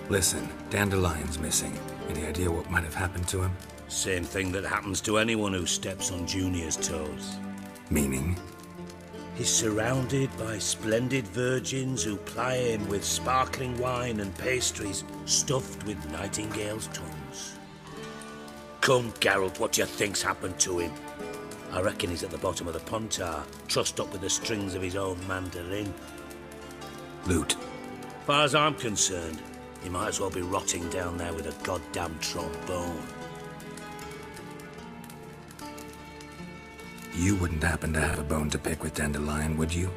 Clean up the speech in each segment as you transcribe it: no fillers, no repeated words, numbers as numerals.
Listen, Dandelion's missing. Any idea what might have happened to him? Same thing that happens to anyone who steps on Junior's toes. Meaning? He's surrounded by splendid virgins who ply him with sparkling wine and pastries stuffed with nightingales' tongues. Come, Geralt, what do you think's happened to him? I reckon he's at the bottom of the Pontar, trussed up with the strings of his own mandolin. Loot. Far as I'm concerned, he might as well be rotting down there with a goddamn trombone. You wouldn't happen to have a bone to pick with Dandelion, would you?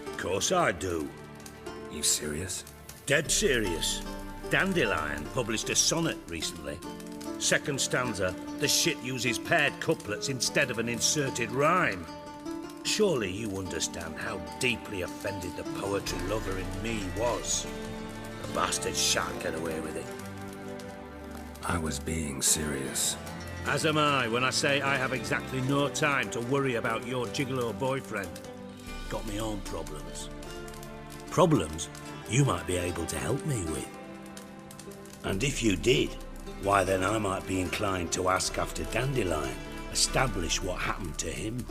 Of course I do. You serious? Dead serious. Dandelion published a sonnet recently. Second stanza, the shit uses paired couplets instead of an inserted rhyme. Surely you understand how deeply offended the poetry lover in me was. The bastard shan't get away with it. I was being serious. As am I when I say I have exactly no time to worry about your gigolo boyfriend. Got me own problems. Problems you might be able to help me with. And if you did, why then I might be inclined to ask after Dandelion, establish what happened to him.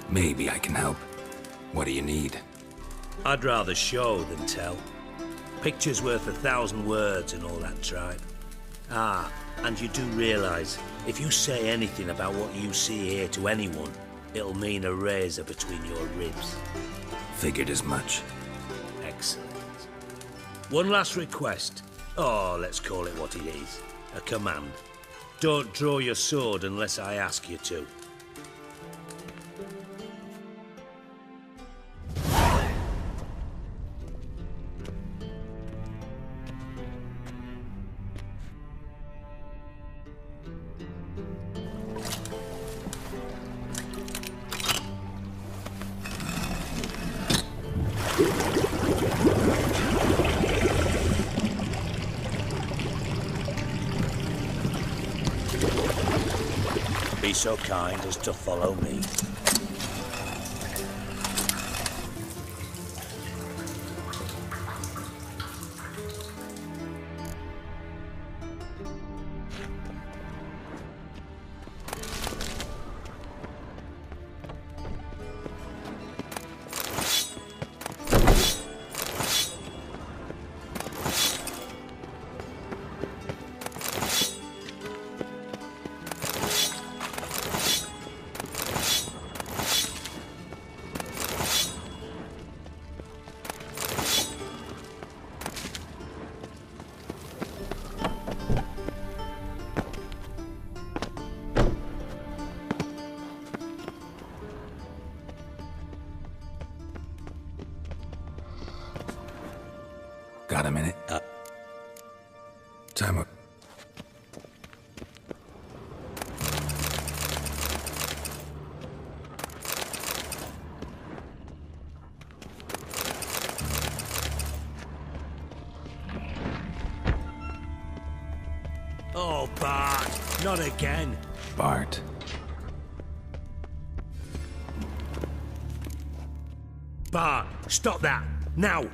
Maybe I can help. What do you need? I'd rather show than tell. Picture's worth 1,000 words and all that tribe. Ah, and you do realise, if you say anything about what you see here to anyone, it'll mean a razor between your ribs. Figured as much. Excellent. One last request. Oh, let's call it what it is. A command. Don't draw your sword unless I ask you to. Be so kind as to follow me. Got a minute? Time up. Oh, Bart, not again. Bart. Bart, stop that, now!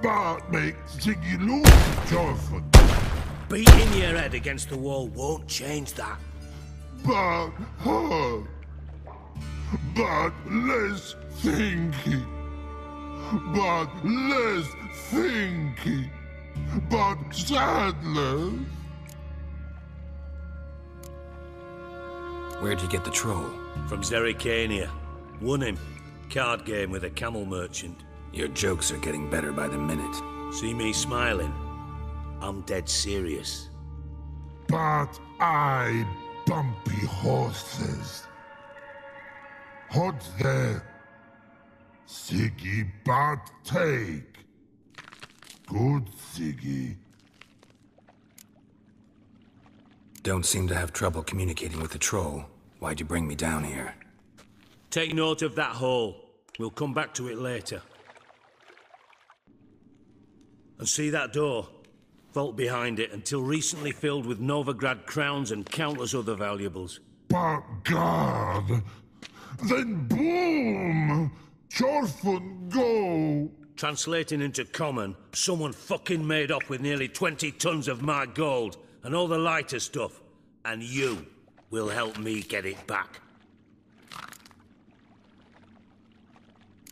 Bart makes Ziggy lose Johnson. Beating your head against the wall won't change that. Bart hurt. Bart less thinky. Bart less thinky. Bart sadless. Where'd you get the troll? From Zerrikania. Won him. Card game with a camel merchant. Your jokes are getting better by the minute. See me smiling? I'm dead serious. But I bumpy horses. What's there? Siggy Bart take. Good Siggy. Don't seem to have trouble communicating with the troll. Why'd you bring me down here? Take note of that hole. We'll come back to it later. And see that door? Vault behind it, until recently filled with Novigrad crowns and countless other valuables. But God, Then boom! Chorfun go! Translating into common, someone fucking made off with nearly 20 tons of my gold and all the lighter stuff. And you will help me get it back.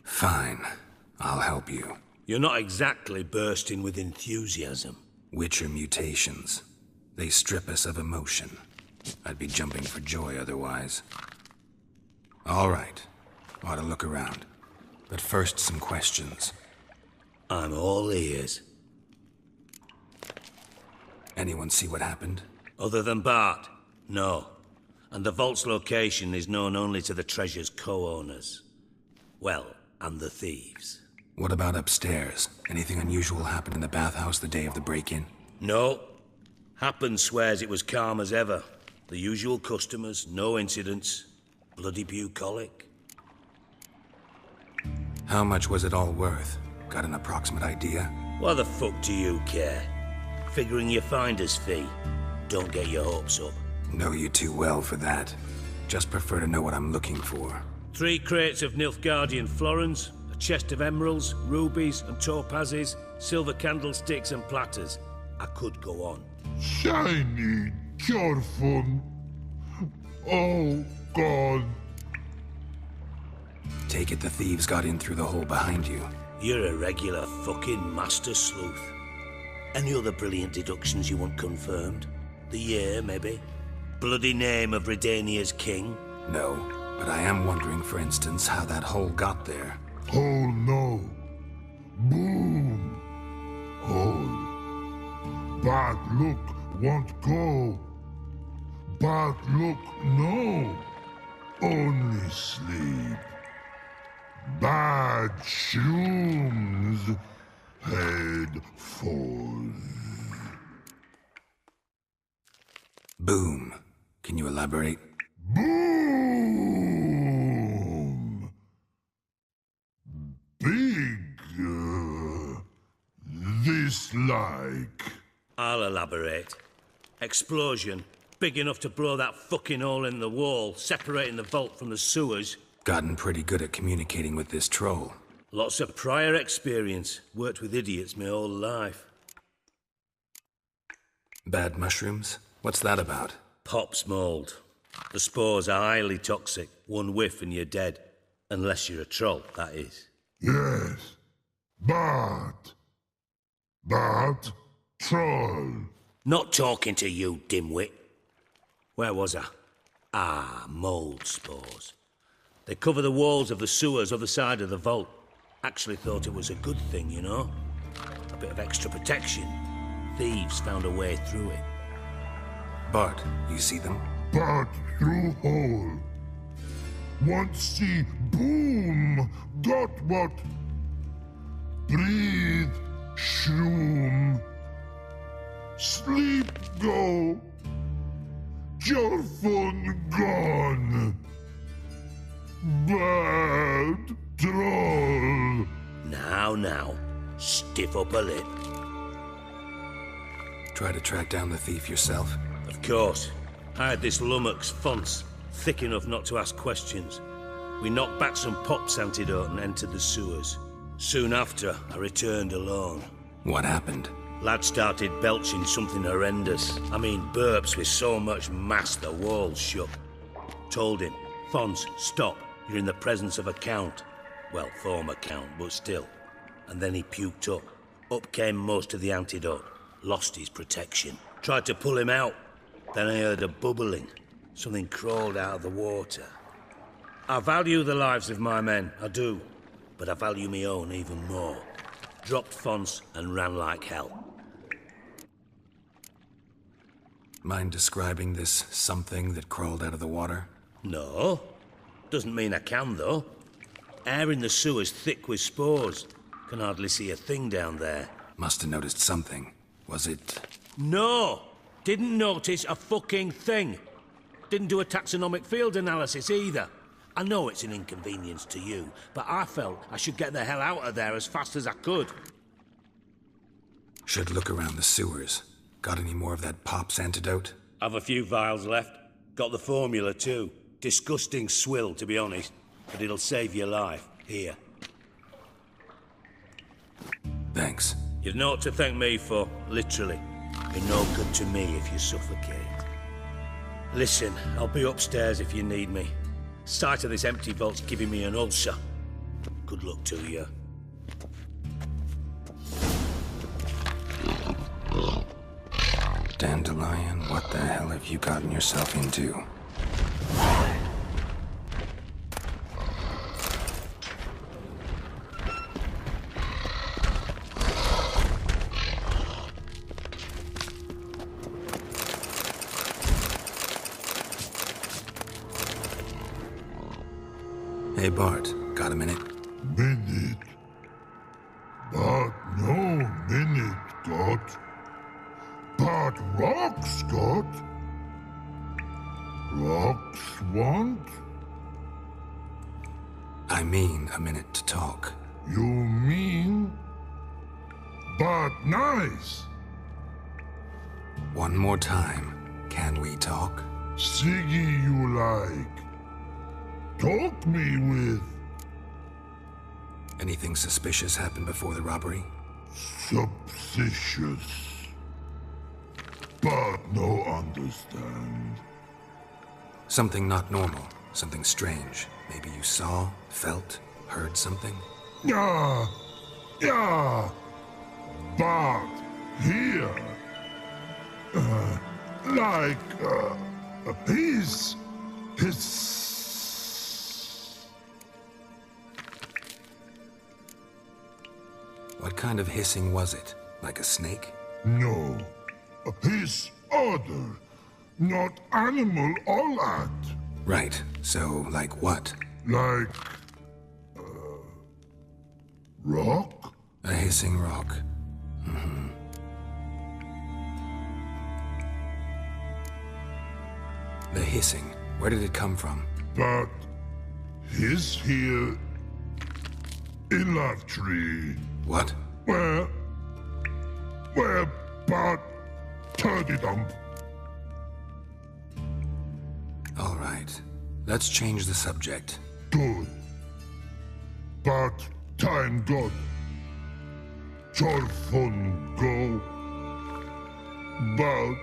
Fine. I'll help you. You're not exactly bursting with enthusiasm. Witcher mutations. They strip us of emotion. I'd be jumping for joy otherwise. All right. Ought to look around. But first, some questions. I'm all ears. Anyone see what happened? Other than Bart? No. And the vault's location is known only to the treasure's co-owners. Well, and the thieves. What about upstairs? Anything unusual happened in the bathhouse the day of the break-in? No. Happen swears it was calm as ever. The usual customers, no incidents. Bloody bucolic. How much was it all worth? Got an approximate idea? Why the fuck do you care? Figuring your finder's fee. Don't get your hopes up. Know you too well for that. Just prefer to know what I'm looking for. 3 crates of Nilfgaardian florins, a chest of emeralds, rubies and topazes, silver candlesticks and platters. I could go on. Shiny Chorfun. Oh, God. Take it the thieves got in through the hole behind you. You're a regular fucking master sleuth. Any other brilliant deductions you want confirmed? The year, maybe? Bloody name of Redania's king? No, but I am wondering, for instance, how that hole got there. Hole no. Boom. Hole. Bart look, won't go. Bart look, no. Only sleep. Bad shrooms. Head falls. Boom. Can you elaborate? Boom! Big. This like. I'll elaborate. Explosion. Big enough to blow that fucking hole in the wall, separating the vault from the sewers. Gotten pretty good at communicating with this troll. Lots of prior experience. Worked with idiots my whole life. Bad mushrooms? What's that about? Pops mold. The spores are highly toxic. One whiff and you're dead. Unless you're a troll, that is. Yes. Bart. Bart. Troll. Not talking to you, dimwit. Where was I? Ah, mold spores. They cover the walls of the sewers other side of the vault. Actually thought it was a good thing, you know? A bit of extra protection. Thieves found a way through it. Bart, you see them? Bart through hole. Want see boom. Got what? Breathe. Shroom. Sleep go. Your phone gone. Bad troll. Now, stiff up a lip. Try to track down the thief yourself? Of course. I had this lummox Fonce, thick enough not to ask questions. We knocked back some Pop's antidote and entered the sewers. Soon after, I returned alone. What happened? Lad started belching something horrendous. I mean, burps with so much mass the walls shook. Told him, Fonce, stop. You're in the presence of a count. Well, former count, but still. And then he puked up. Up came most of the antidote. Lost his protection. Tried to pull him out. Then I heard a bubbling. Something crawled out of the water. I value the lives of my men, I do. But I value my own even more. Dropped Fonce and ran like hell. Mind describing this something that crawled out of the water? No. Doesn't mean I can, though. Air in the sewer's thick with spores. Can hardly see a thing down there. Must have noticed something. Was it... No! Didn't notice a fucking thing. Didn't do a taxonomic field analysis either. I know it's an inconvenience to you, but I felt I should get the hell out of there as fast as I could. Should look around the sewers. Got any more of that Pop's antidote? Have a few vials left. Got the formula too. Disgusting swill, to be honest, but it'll save your life. Here. Thanks. You've naught to thank me for, literally. You're no good to me if you suffocate. Listen, I'll be upstairs if you need me. Sight of this empty vault's giving me an ulcer. Good luck to you. Dandelion, what the hell have you gotten yourself into? Hey Bart, got a minute? Minute. But no minute, got. But rocks, got. Rocks want? I mean a minute to talk. You mean? But nice. One more time, can we talk? Siggy you like. Talk me with. Anything suspicious happened before the robbery? Suspicious. But no understand. Something not normal, something strange. Maybe you saw, felt, heard something? Yeah. Yeah. But here. His. What kind of hissing was it? Like a snake? No. His other. Not animal all at. Right, so like what? Like. Rock? A hissing rock. Mm-hmm. The hissing, where did it come from? But. His here. In that tree. What? Where Bart turdy dump. All right, let's change the subject. Good. But time good. Chorfun go. But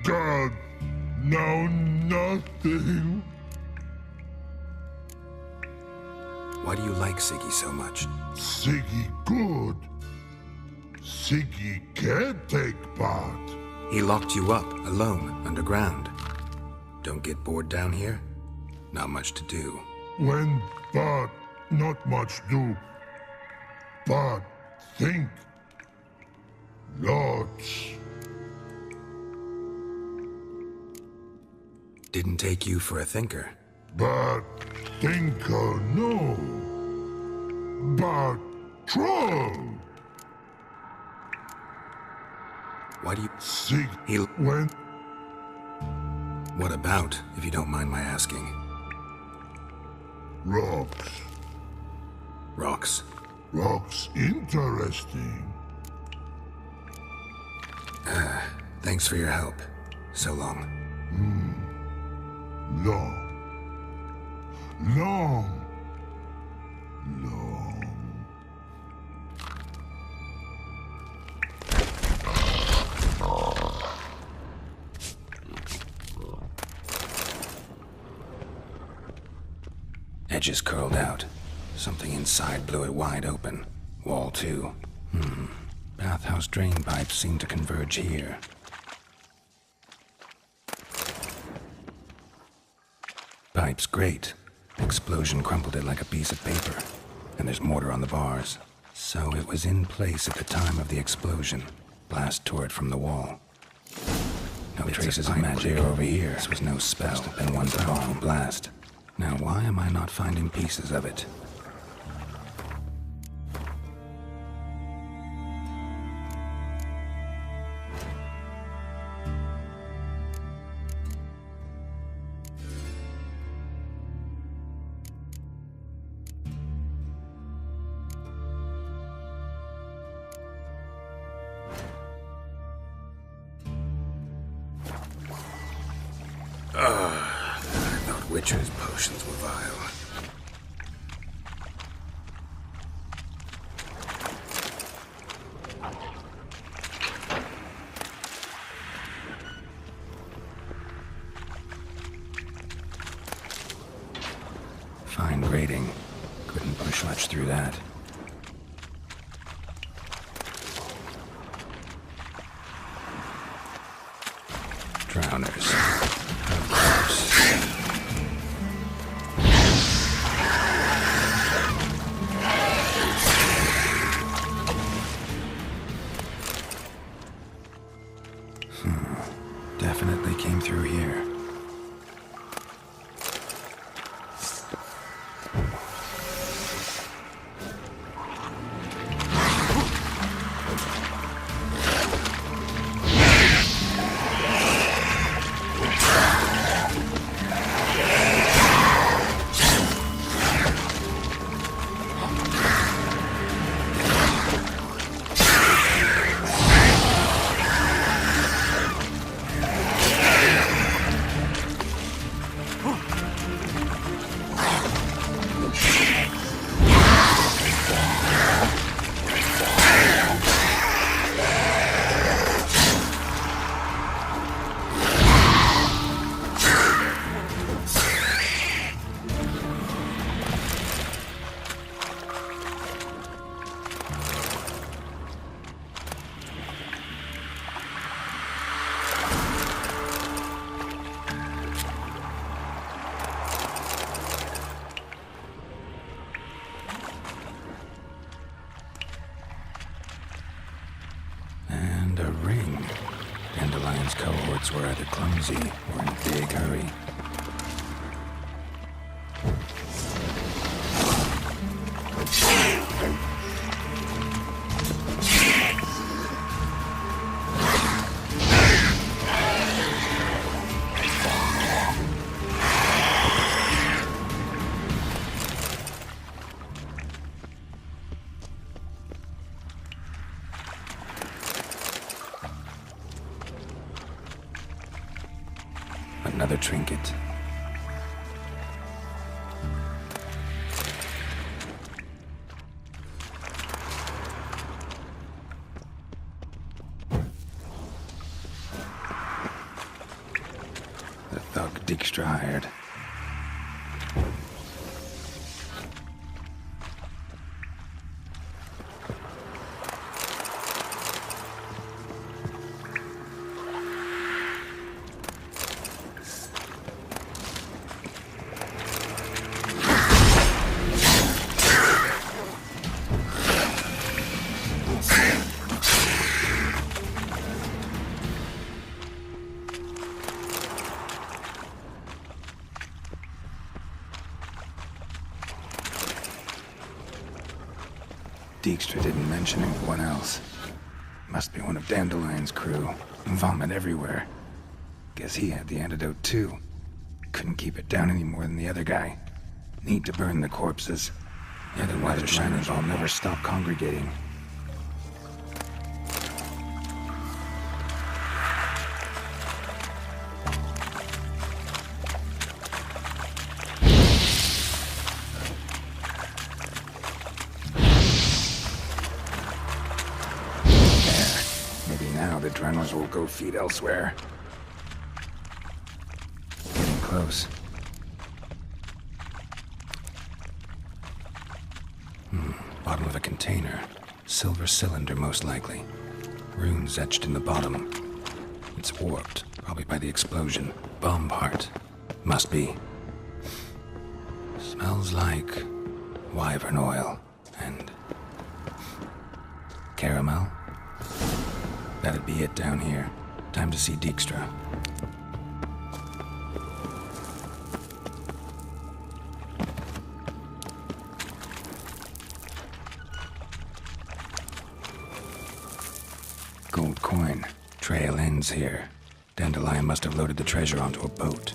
God, now nothing. Why do you like Siggy so much? Siggy good. Siggy can't take Bart. He locked you up, alone, underground. Don't get bored down here? Not much to do. When Bart not much do. Bart think. Lots. Didn't take you for a thinker. But thinker no. But troll. Why do you... Sig He... when What about, if you don't mind my asking? rocks. Rocks. Rocks interesting. Thanks for your help. So long. Long. Long. Edges curled out. Something inside blew it wide open. Wall too. Bathhouse drain pipes seem to converge here. Pipe's great. Explosion crumpled it like a piece of paper. And there's mortar on the bars. So it was in place at the time of the explosion. Blast tore it from the wall. No traces of magic over here. This was no spell, and one powerful blast. Now why am I not finding pieces of it? Witcher's potions were vile. Fine grating. Couldn't push much through that. Drowners. Of course. Definitely came through here. A ring. Dandelion's cohorts were either clumsy or in a big hurry. Another trinket. The thug Dijkstra hired. Dijkstra didn't mention anyone else. Must be one of Dandelion's crew. Vomit everywhere. Guess he had the antidote too. Couldn't keep it down any more than the other guy. Need to burn the corpses. Otherwise the Shiners will never stop congregating. The Drenors will go feed elsewhere. Getting close. Bottom of a container. Silver cylinder, most likely. Runes etched in the bottom. It's warped, probably by the explosion. Bomb part. Must be. Smells like wyvern oil and caramel. That'd be it down here. Time to see Dijkstra. Gold coin. Trail ends here. Dandelion must have loaded the treasure onto a boat.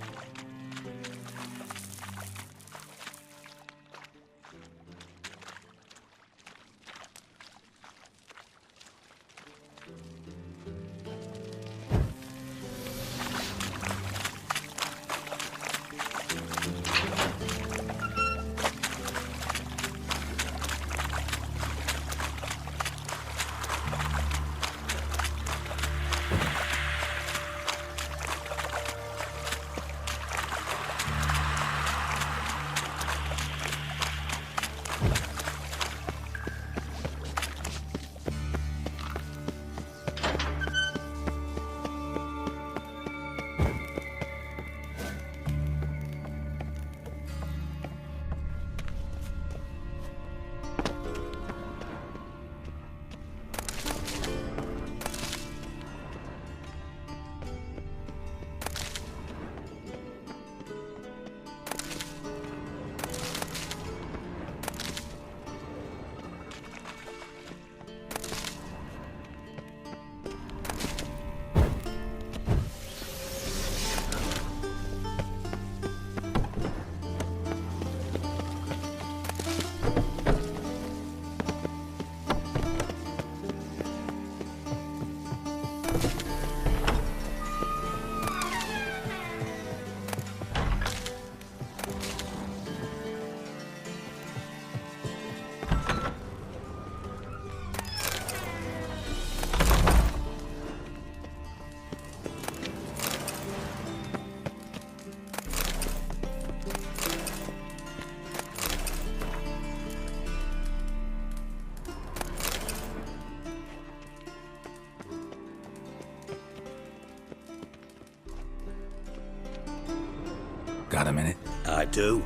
Got a minute? I do.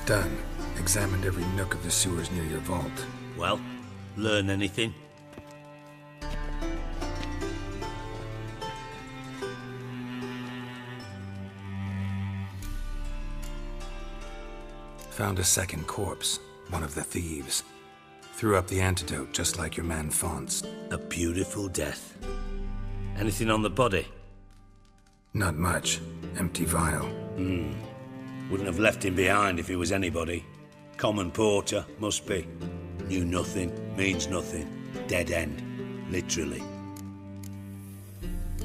Done. Examined every nook of the sewers near your vault. Well, learn anything? Found a second corpse, one of the thieves. Threw up the antidote just like your man Fonz. A beautiful death. Anything on the body? Not much. Empty vial. Wouldn't have left him behind if he was anybody. Common porter, must be. Knew nothing, means nothing. Dead end. Literally.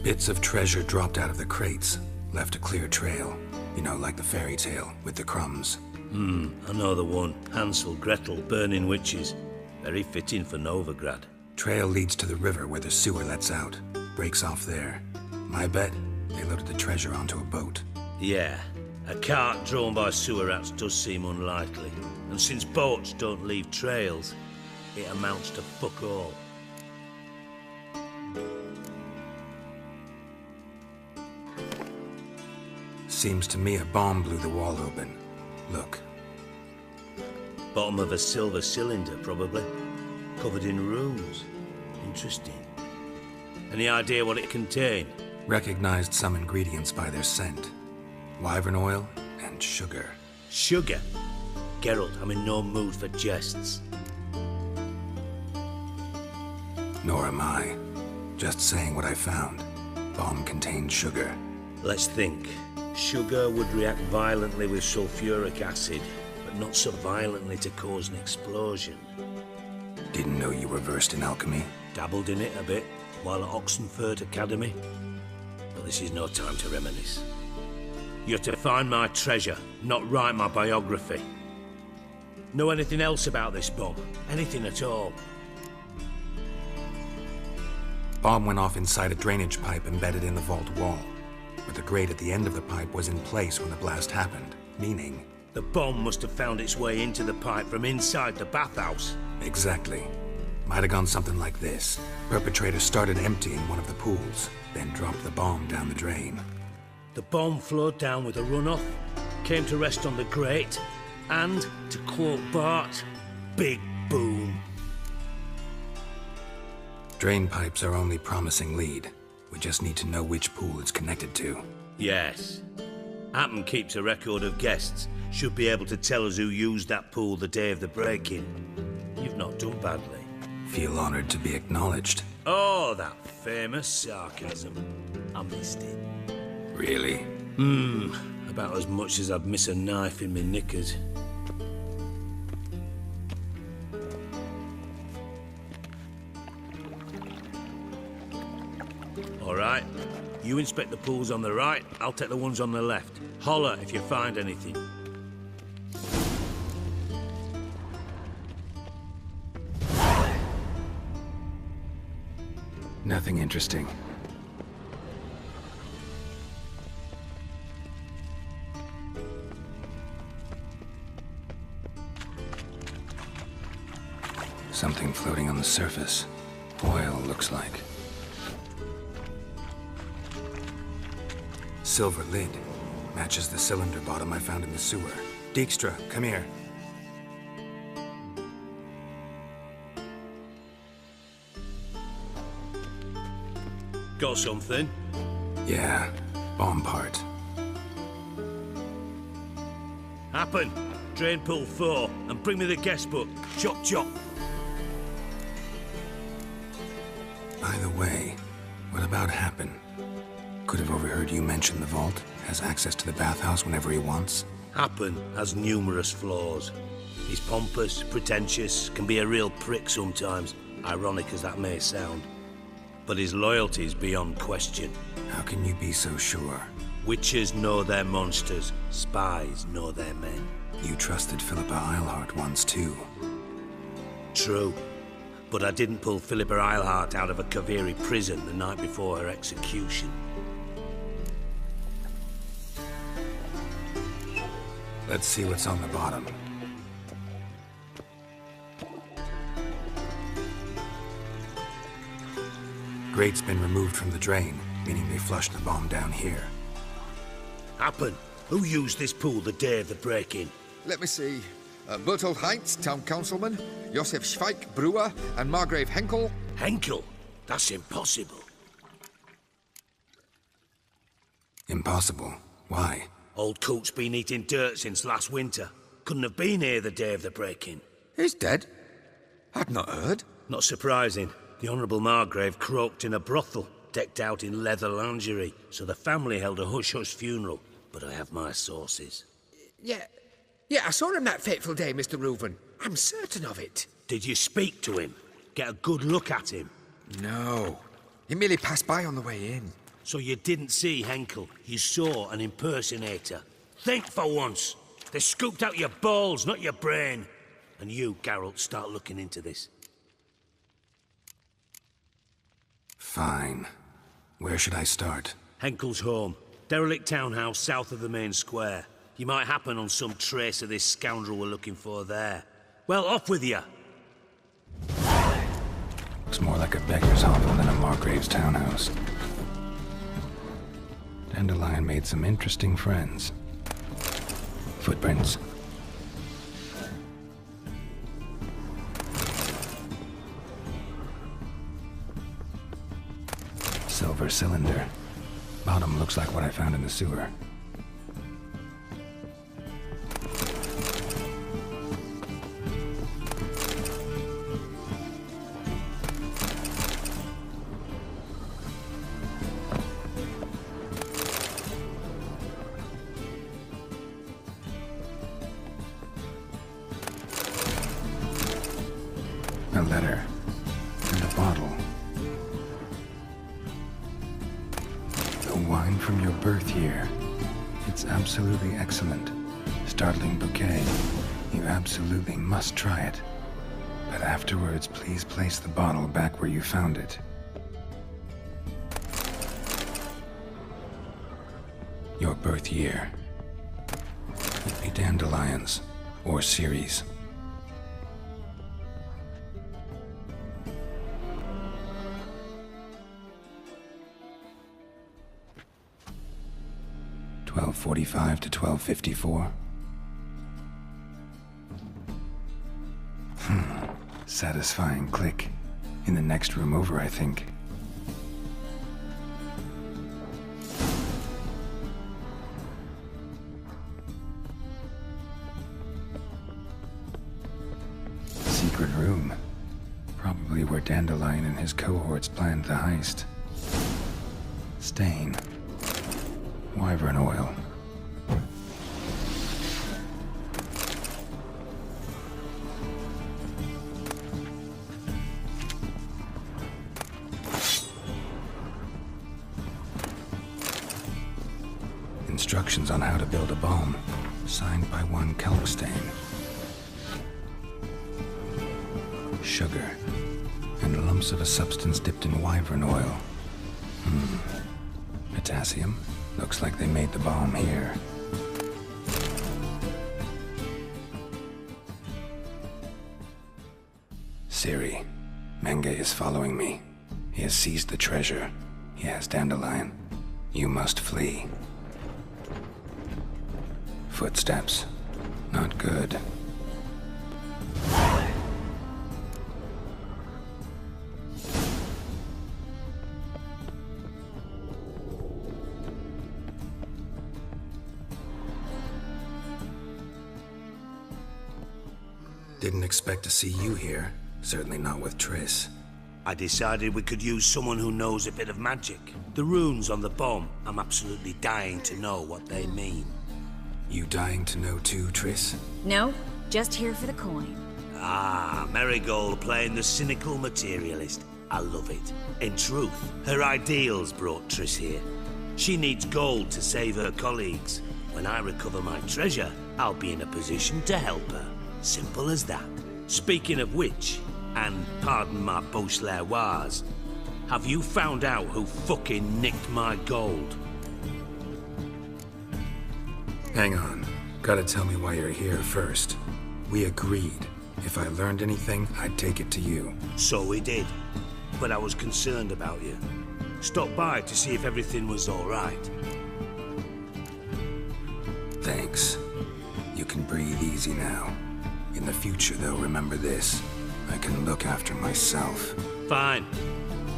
Bits of treasure dropped out of the crates. Left a clear trail. You know, like the fairy tale, with the crumbs. I know the one. Hansel, Gretel, burning witches. Very fitting for Novigrad. Trail leads to the river where the sewer lets out. Breaks off there. My bet, they loaded the treasure onto a boat. Yeah. A cart drawn by sewer rats does seem unlikely. And since boats don't leave trails, it amounts to fuck all. Seems to me a bomb blew the wall open. Look. Bottom of a silver cylinder, probably. Covered in runes. Interesting. Any idea what it contained? Recognized some ingredients by their scent. Wyvern oil and sugar. Sugar? Geralt, I'm in no mood for jests. Nor am I. Just saying what I found. Bomb contained sugar. Let's think. Sugar would react violently with sulfuric acid, but not so violently to cause an explosion. Didn't know you were versed in alchemy. Dabbled in it a bit while at Oxenford Academy. But this is no time to reminisce. You're to find my treasure, not write my biography. Know anything else about this bomb? Anything at all? Bomb went off inside a drainage pipe embedded in the vault wall. But the grate at the end of the pipe was in place when the blast happened, meaning... The bomb must have found its way into the pipe from inside the bathhouse. Exactly. Might have gone something like this. Perpetrator started emptying one of the pools, then dropped the bomb down the drain. The bomb flowed down with a runoff, came to rest on the grate, and, to quote Bart, big boom. Drain pipes are only promising lead. We just need to know which pool it's connected to. Yes. Appen keeps a record of guests. Should be able to tell us who used that pool the day of the break-in. You've not done badly. Feel honored to be acknowledged. Oh, that famous sarcasm. I missed it. Really? About as much as I'd miss a knife in my knickers. All right. You inspect the pools on the right, I'll take the ones on the left. Holler if you find anything. Nothing interesting. Something floating on the surface. Oil, looks like. Silver lid. Matches the cylinder bottom I found in the sewer. Dijkstra, come here. Got something? Yeah, bomb part. Happen. Drain pool 4, and bring me the guest book. Chop chop. By the way, what about Happen? Could have overheard you mention the vault. Has access to the bathhouse whenever he wants. Happen has numerous flaws. He's pompous, pretentious, can be a real prick sometimes, ironic as that may sound. But his loyalty is beyond question. How can you be so sure? Witches know their monsters, spies know their men. You trusted Philippa Eilhart once too. True. But I didn't pull Philippa Eilhart out of a Kaviri prison the night before her execution. Let's see what's on the bottom. Grate's been removed from the drain, meaning they flushed the bomb down here. Happen. Who used this pool the day of the break-in? Let me see. Bertold Heinz, town councilman, Josef Schweik, brewer, and Margrave Henkel. Henkel? That's impossible. Impossible? Why? Old Coot's been eating dirt since last winter. Couldn't have been here the day of the break-in. He's dead? I'd not heard. Not surprising. The Honourable Margrave croaked in a brothel, decked out in leather lingerie, so the family held a hush-hush funeral. But I have my sources. Yeah, I saw him that fateful day, Mr. Reuven. I'm certain of it. Did you speak to him? Get a good look at him? No. He merely passed by on the way in. So you didn't see Henkel, you saw an impersonator. Think for once. They scooped out your balls, not your brain. And you, Geralt, start looking into this. Fine. Where should I start? Henkel's home. Derelict townhouse south of the main square. You might happen on some trace of this scoundrel we're looking for there. Well, off with you! Looks more like a beggar's hovel than a Margrave's townhouse. Dandelion made some interesting friends. Footprints. Silver cylinder. Bottom looks like what I found in the sewer. A letter. And a bottle. The wine from your birth year. It's absolutely excellent. Startling bouquet. You absolutely must try it. But afterwards, please place the bottle back where you found it. Your birth year. Could be dandelions or Ceres. .45 to 12:54. Satisfying click. In the next room over, I think. Secret room. Probably where Dandelion and his cohorts planned the heist. Stain. Wyvern oil. Instructions on how to build a bomb, signed by one Kelkstain. Sugar, and lumps of a substance dipped in wyvern oil. Potassium. Looks like they made the bomb here. Ciri, Menge is following me. He has seized the treasure. He has Dandelion. You must flee. Footsteps. Not good. Didn't expect to see you here. Certainly not with Triss. I decided we could use someone who knows a bit of magic. The runes on the bomb, I'm absolutely dying to know what they mean. You dying to know too, Triss? No, just here for the coin. Ah, Marigold playing the cynical materialist. I love it. In truth, her ideals brought Triss here. She needs gold to save her colleagues. When I recover my treasure, I'll be in a position to help her. Simple as that. Speaking of which, and pardon my Beauclervoise, have you found out who fucking nicked my gold? Hang on. Gotta tell me why you're here first. We agreed. If I learned anything, I'd take it to you. So we did. But I was concerned about you. Stopped by to see if everything was all right. Thanks. You can breathe easy now. In the future, though, remember this. I can look after myself. Fine.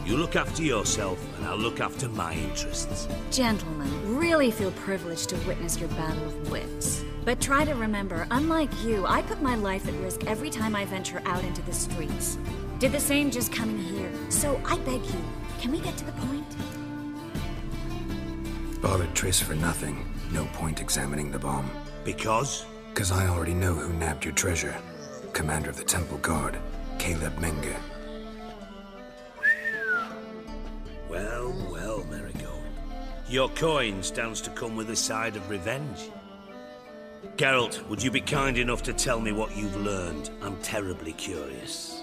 You look after yourself, and I'll look after my interests. Gentlemen, really feel privileged to witness your battle of wits. But try to remember, unlike you, I put my life at risk every time I venture out into the streets. Did the same just coming here. So I beg you, can we get to the point? Bothered Triss for nothing. No point examining the bomb. Because? 'Cause I already know who nabbed your treasure. Commander of the Temple Guard, Caleb Menge. Well, well, Marigold. Your coin stands to come with a side of revenge. Geralt, would you be kind enough to tell me what you've learned? I'm terribly curious.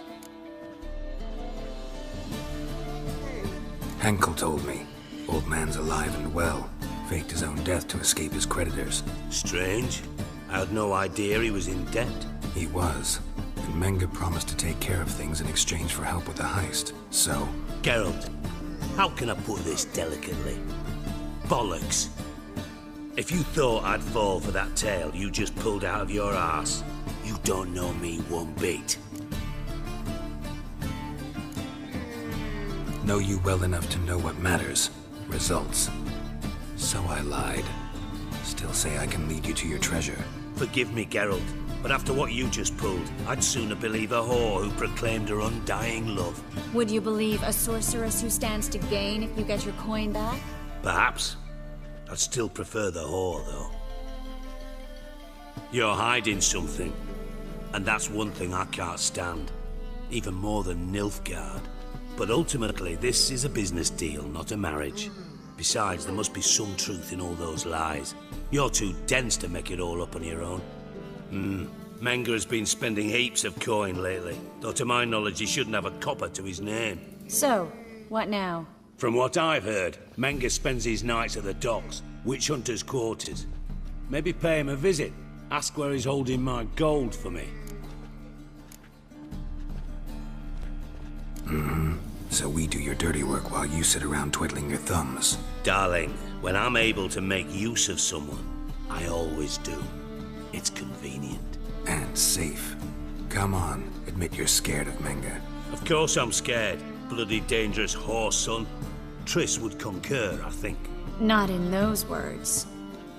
Henkel told me. Old man's alive and well. Faked his own death to escape his creditors. Strange. I had no idea he was in debt. He was. And Menge promised to take care of things in exchange for help with the heist. So... Geralt, how can I put this delicately? Bollocks. If you thought I'd fall for that tale you just pulled out of your arse, you don't know me one bit. Know you well enough to know what matters. Results. So I lied. Still say I can lead you to your treasure. Forgive me, Geralt, but after what you just pulled, I'd sooner believe a whore who proclaimed her undying love. Would you believe a sorceress who stands to gain if you get your coin back? Perhaps. I'd still prefer the whore, though. You're hiding something, and that's one thing I can't stand. Even more than Nilfgaard. But ultimately, this is a business deal, not a marriage. Besides, there must be some truth in all those lies. You're too dense to make it all up on your own. Menge has been spending heaps of coin lately, though to my knowledge he shouldn't have a copper to his name. So, what now? From what I've heard, Menge spends his nights at the docks, witch hunters' quarters. Maybe pay him a visit. Ask where he's holding my gold for me. So we do your dirty work while you sit around twiddling your thumbs. Darling, when I'm able to make use of someone, I always do. It's convenient. And safe. Come on, admit you're scared of Menge. Of course I'm scared. Bloody dangerous horse, son. Triss would concur, I think. Not in those words.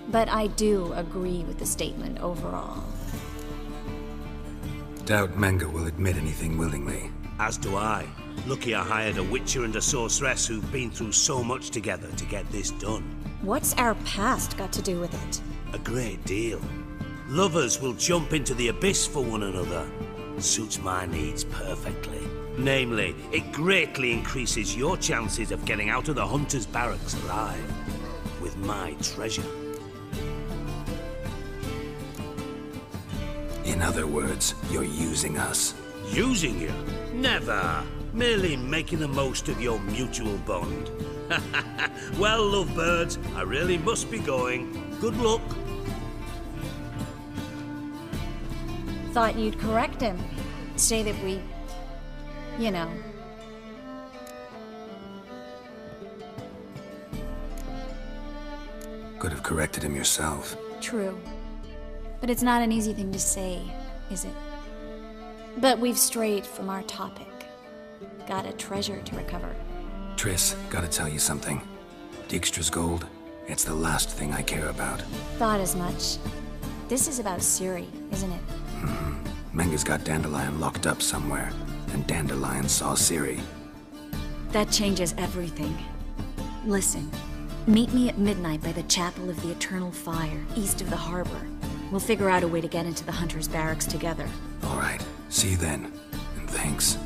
But I do agree with the statement overall. Doubt Menge will admit anything willingly. As do I. Lucky I hired a witcher and a sorceress who've been through so much together to get this done. What's our past got to do with it? A great deal. Lovers will jump into the abyss for one another. Suits my needs perfectly. Namely, it greatly increases your chances of getting out of the hunter's barracks alive. With my treasure. In other words, you're using us. Using you? Never. Merely making the most of your mutual bond. Well, lovebirds, I really must be going. Good luck. Thought you'd correct him. Say that we... you know. Could have corrected him yourself. True. But it's not an easy thing to say, is it? But we've strayed from our topic. Got a treasure to recover. Triss, gotta tell you something. Dijkstra's gold, it's the last thing I care about. Thought as much. This is about Ciri, isn't it? Menge's got Dandelion locked up somewhere, and Dandelion saw Ciri. That changes everything. Listen, meet me at midnight by the Chapel of the Eternal Fire, east of the harbor. We'll figure out a way to get into the Hunter's Barracks together. All right, see you then, and thanks.